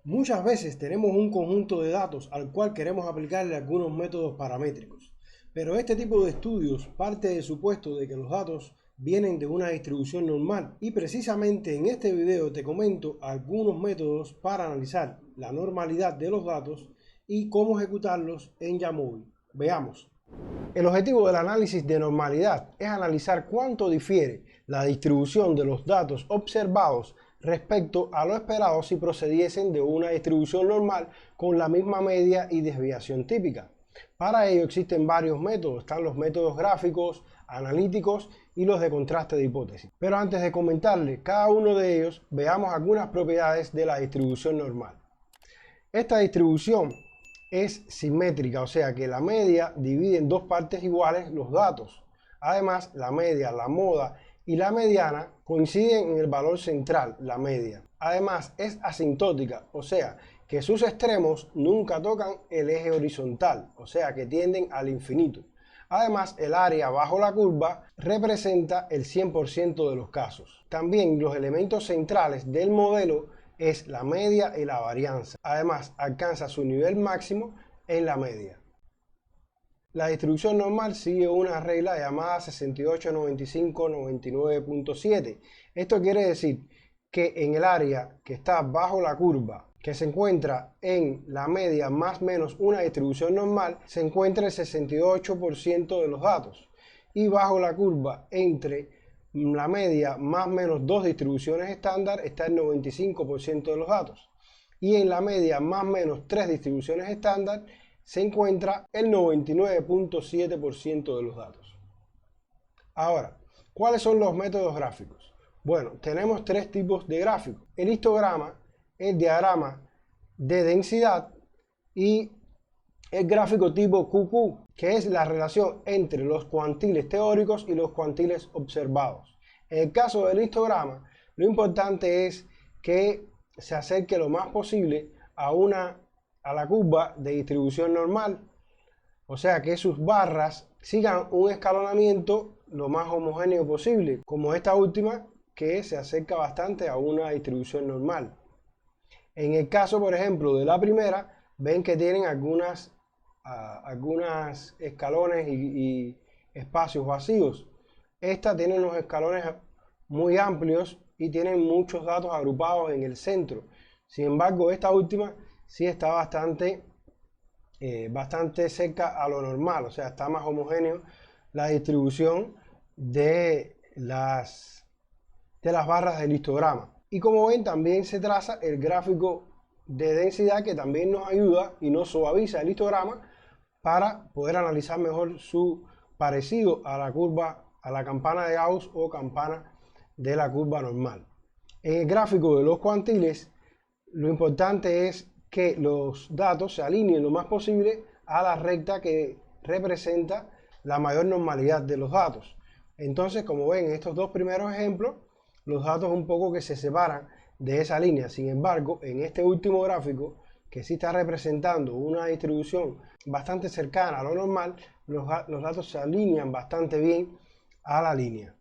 Muchas veces tenemos un conjunto de datos al cual queremos aplicarle algunos métodos paramétricos, pero este tipo de estudios parte del supuesto de que los datos vienen de una distribución normal y precisamente en este video te comento algunos métodos para analizar la normalidad de los datos y cómo ejecutarlos en Jamovi. Veamos. El objetivo del análisis de normalidad es analizar cuánto difiere la distribución de los datos observados respecto a lo esperado si procediesen de una distribución normal con la misma media y desviación típica. Para ello existen varios métodos, están los métodos gráficos, analíticos y los de contraste de hipótesis. Pero antes de comentarle cada uno de ellos, veamos algunas propiedades de la distribución normal. Esta distribución es simétrica, o sea que la media divide en dos partes iguales los datos. Además, la media, la moda y la mediana coinciden en el valor central, la media. Además, es asintótica, o sea que sus extremos nunca tocan el eje horizontal, o sea que tienden al infinito. Además, el área bajo la curva representa el 100% de los casos. También los elementos centrales del modelo es la media y la varianza. Además, alcanza su nivel máximo en la media. La distribución normal sigue una regla llamada 68-95-99.7. Esto quiere decir que en el área que está bajo la curva, que se encuentra en la media más o menos una distribución normal, se encuentra el 68% de los datos. Y bajo la curva entre la media más o menos dos distribuciones estándar está el 95% de los datos. Y en la media más o menos tres distribuciones estándar se encuentra el 99.7% de los datos. Ahora, ¿cuáles son los métodos gráficos? Bueno, tenemos tres tipos de gráficos: el histograma, el diagrama de densidad y el gráfico tipo QQ, que es la relación entre los cuantiles teóricos y los cuantiles observados. En el caso del histograma, lo importante es que se acerque lo más posible a la curva de distribución normal, o sea que sus barras sigan un escalonamiento lo más homogéneo posible, como esta última que se acerca bastante a una distribución normal. En el caso, por ejemplo, de la primera, ven que tienen algunos escalones y espacios vacíos. Esta tiene unos escalones muy amplios y tienen muchos datos agrupados en el centro. Sin embargo, esta última sí está bastante cerca a lo normal, o sea, está más homogéneo la distribución de las barras del histograma. Y como ven, también se traza el gráfico de densidad, que también nos ayuda y nos suaviza el histograma para poder analizar mejor su parecido a la curva, a la campana de Gauss o campana de la curva normal. En el gráfico de los cuantiles, lo importante es que los datos se alineen lo más posible a la recta que representa la mayor normalidad de los datos. Entonces, como ven en estos dos primeros ejemplos, los datos un poco que se separan de esa línea. Sin embargo, en este último gráfico, que sí está representando una distribución bastante cercana a lo normal, los datos se alinean bastante bien a la línea.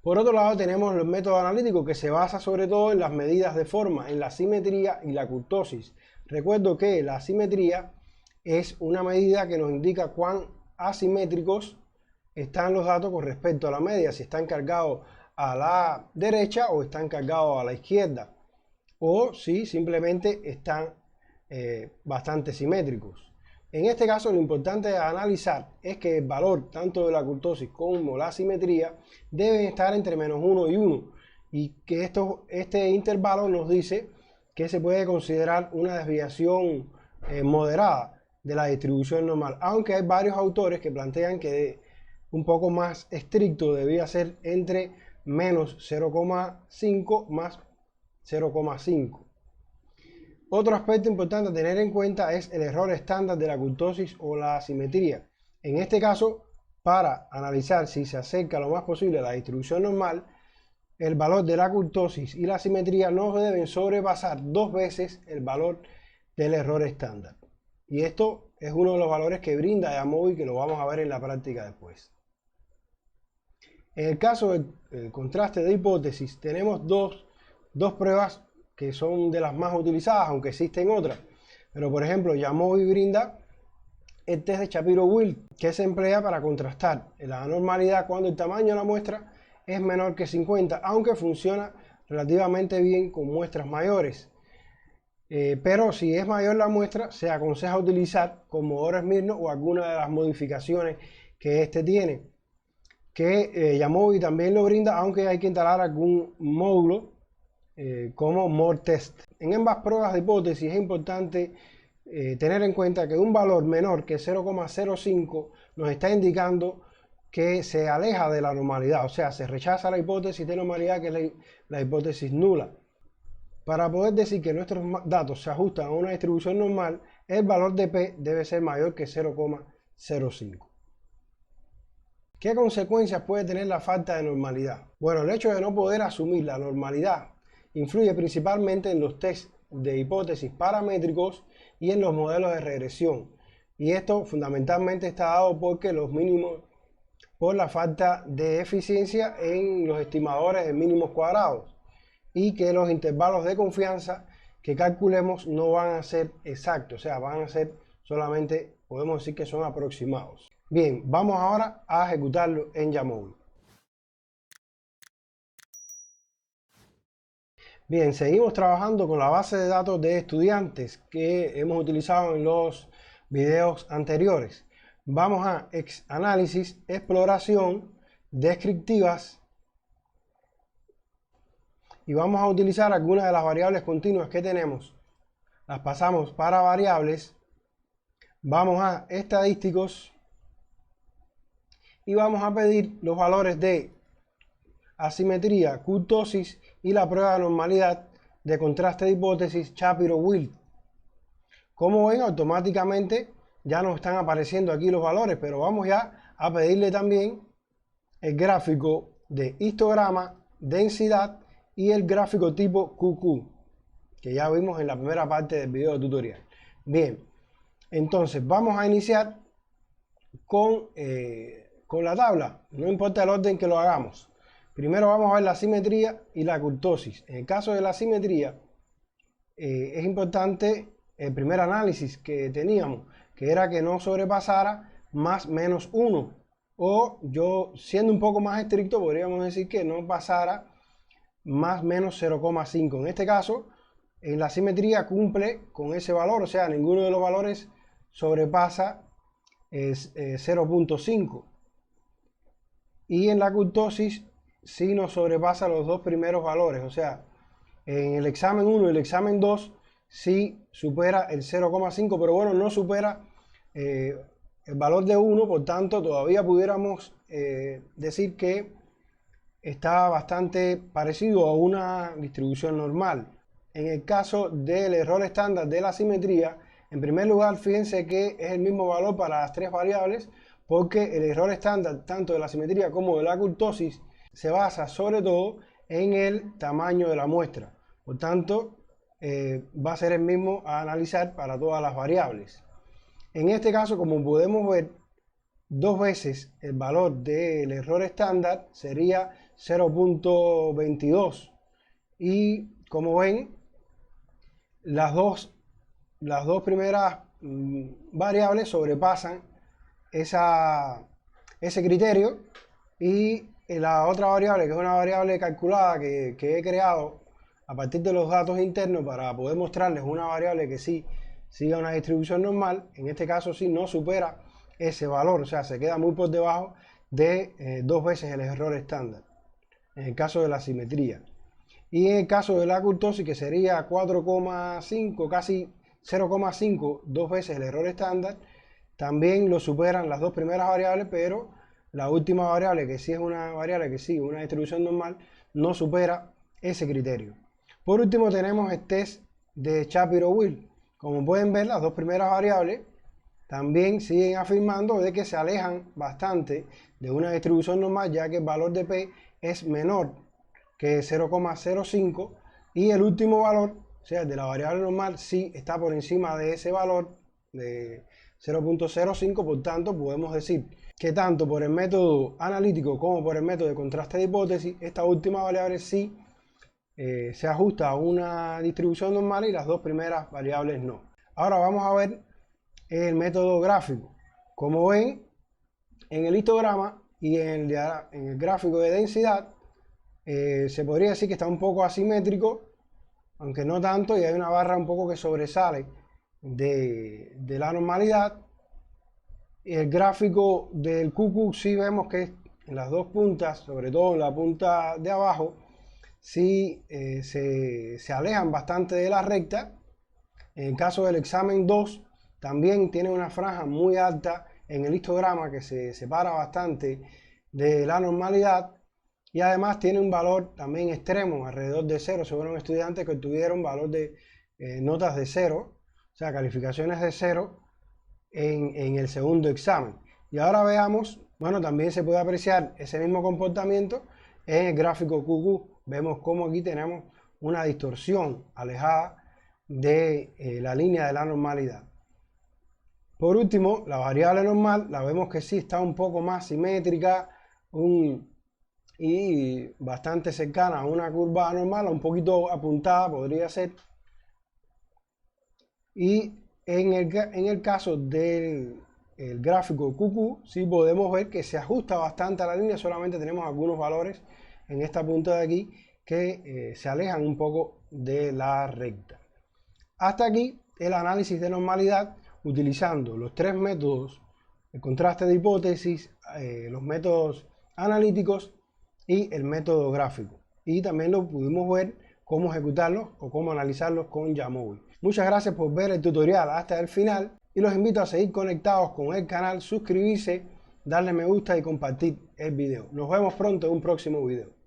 Por otro lado, tenemos el método analítico, que se basa sobre todo en las medidas de forma, en la simetría y la kurtosis. Recuerdo que la simetría es una medida que nos indica cuán asimétricos están los datos con respecto a la media, si están cargados a la derecha o están cargados a la izquierda, o si simplemente están bastante simétricos. En este caso, lo importante de analizar es que el valor tanto de la kurtosis como la simetría deben estar entre -1 y 1, y que este intervalo nos dice que se puede considerar una desviación moderada de la distribución normal, aunque hay varios autores que plantean que un poco más estricto debía ser entre menos 0,5 más 0,5. Otro aspecto importante a tener en cuenta es el error estándar de la kurtosis o la asimetría. En este caso, para analizar si se acerca lo más posible a la distribución normal, el valor de la kurtosis y la asimetría no deben sobrepasar 2 veces el valor del error estándar. Y esto es uno de los valores que brinda Jamovi, que lo vamos a ver en la práctica después. En el caso del contraste de hipótesis, tenemos dos pruebas que son de las más utilizadas, aunque existen otras. Pero por ejemplo, Jamovi brinda el test de Shapiro-Wilk, que se emplea para contrastar la anormalidad cuando el tamaño de la muestra es menor que 50, aunque funciona relativamente bien con muestras mayores. Pero si es mayor la muestra, se aconseja utilizar Comodoro Smirnoff o alguna de las modificaciones que este tiene, que Jamovi también lo brinda, aunque hay que instalar algún módulo como MoreTest. En ambas pruebas de hipótesis es importante tener en cuenta que un valor menor que 0,05 nos está indicando que se aleja de la normalidad, o sea, se rechaza la hipótesis de normalidad, que es la hipótesis nula. Para poder decir que nuestros datos se ajustan a una distribución normal, el valor de P debe ser mayor que 0,05. ¿Qué consecuencias puede tener la falta de normalidad? Bueno, el hecho de no poder asumir la normalidad influye principalmente en los tests de hipótesis paramétricos y en los modelos de regresión. Y esto fundamentalmente está dado porque los mínimos, por la falta de eficiencia en los estimadores de mínimos cuadrados, y que los intervalos de confianza que calculemos no van a ser exactos, o sea, van a ser solamente, podemos decir que son aproximados. Bien, vamos ahora a ejecutarlo en Jamovi. Bien, seguimos trabajando con la base de datos de estudiantes que hemos utilizado en los videos anteriores. Vamos a análisis, exploración, descriptivas, y vamos a utilizar algunas de las variables continuas que tenemos. Las pasamos para variables, vamos a estadísticos y vamos a pedir los valores de asimetría, kurtosis y la prueba de normalidad de contraste de hipótesis Shapiro-Wilk. Como ven, automáticamente ya nos están apareciendo aquí los valores, pero vamos ya a pedirle también el gráfico de histograma, densidad y el gráfico tipo QQ, que ya vimos en la primera parte del video tutorial. Bien, entonces vamos a iniciar con la tabla, no importa el orden que lo hagamos. Primero vamos a ver la simetría y la kurtosis. En el caso de la simetría, es importante el primer análisis que teníamos, que era que no sobrepasara más menos 1. O yo, siendo un poco más estricto, podríamos decir que no pasara más menos 0,5. En este caso, en la simetría cumple con ese valor, o sea, ninguno de los valores sobrepasa 0,5. Y en la kurtosis sí nos sobrepasa los dos primeros valores, o sea, en el examen 1 y el examen 2 sí supera el 0,5, pero bueno, no supera el valor de 1, por tanto todavía pudiéramos decir que está bastante parecido a una distribución normal. En el caso del error estándar de la simetría, en primer lugar, fíjense que es el mismo valor para las tres variables, porque el error estándar tanto de la simetría como de la kurtosis se basa sobre todo en el tamaño de la muestra. Por tanto, va a ser el mismo a analizar para todas las variables. En este caso, como podemos ver, dos veces el valor del error estándar sería 0,22, y como ven, las dos primeras variables sobrepasan ese criterio, y la otra variable, que es una variable calculada que he creado a partir de los datos internos para poder mostrarles una variable que sí siga una distribución normal, en este caso sí no supera ese valor, o sea, se queda muy por debajo de dos veces el error estándar, en el caso de la simetría. Y en el caso de la kurtosis, que sería 4,5, casi 0,5, dos veces el error estándar, también lo superan las dos primeras variables, pero la última variable, que sí es una variable que sigue una distribución normal, no supera ese criterio. Por último tenemos el test de Shapiro-Wilk. Como pueden ver, las dos primeras variables también siguen afirmando de que se alejan bastante de una distribución normal, ya que el valor de P es menor que 0,05, y el último valor, o sea, el de la variable normal, sí está por encima de ese valor de 0,05. Por tanto, podemos decir que tanto por el método analítico como por el método de contraste de hipótesis, esta última variable sí se ajusta a una distribución normal y las dos primeras variables no. Ahora vamos a ver el método gráfico. Como ven, en el histograma y en el gráfico de densidad, se podría decir que está un poco asimétrico, aunque no tanto, y hay una barra un poco que sobresale de la normalidad. El gráfico del QQ sí vemos que en las dos puntas, sobre todo en la punta de abajo, sí se alejan bastante de la recta. En el caso del examen 2, también tiene una franja muy alta en el histograma que se separa bastante de la normalidad, y además tiene un valor también extremo, alrededor de 0. Según estudiantes que obtuvieron valor de notas de 0, o sea, calificaciones de 0 en el segundo examen. Y ahora veamos, bueno, también se puede apreciar ese mismo comportamiento en el gráfico QQ. Vemos cómo aquí tenemos una distorsión alejada de la línea de la normalidad. Por último, la variable normal, la vemos que sí está un poco más simétrica y bastante cercana a una curva normal, un poquito apuntada podría ser. Y en el caso del gráfico QQ, sí podemos ver que se ajusta bastante a la línea, solamente tenemos algunos valores en esta punta de aquí que se alejan un poco de la recta. Hasta aquí el análisis de normalidad utilizando los tres métodos: el contraste de hipótesis, los métodos analíticos y el método gráfico. Y también lo pudimos ver cómo ejecutarlos o cómo analizarlos con Jamovi. Muchas gracias por ver el tutorial hasta el final y los invito a seguir conectados con el canal, suscribirse, darle me gusta y compartir el video. Nos vemos pronto en un próximo video.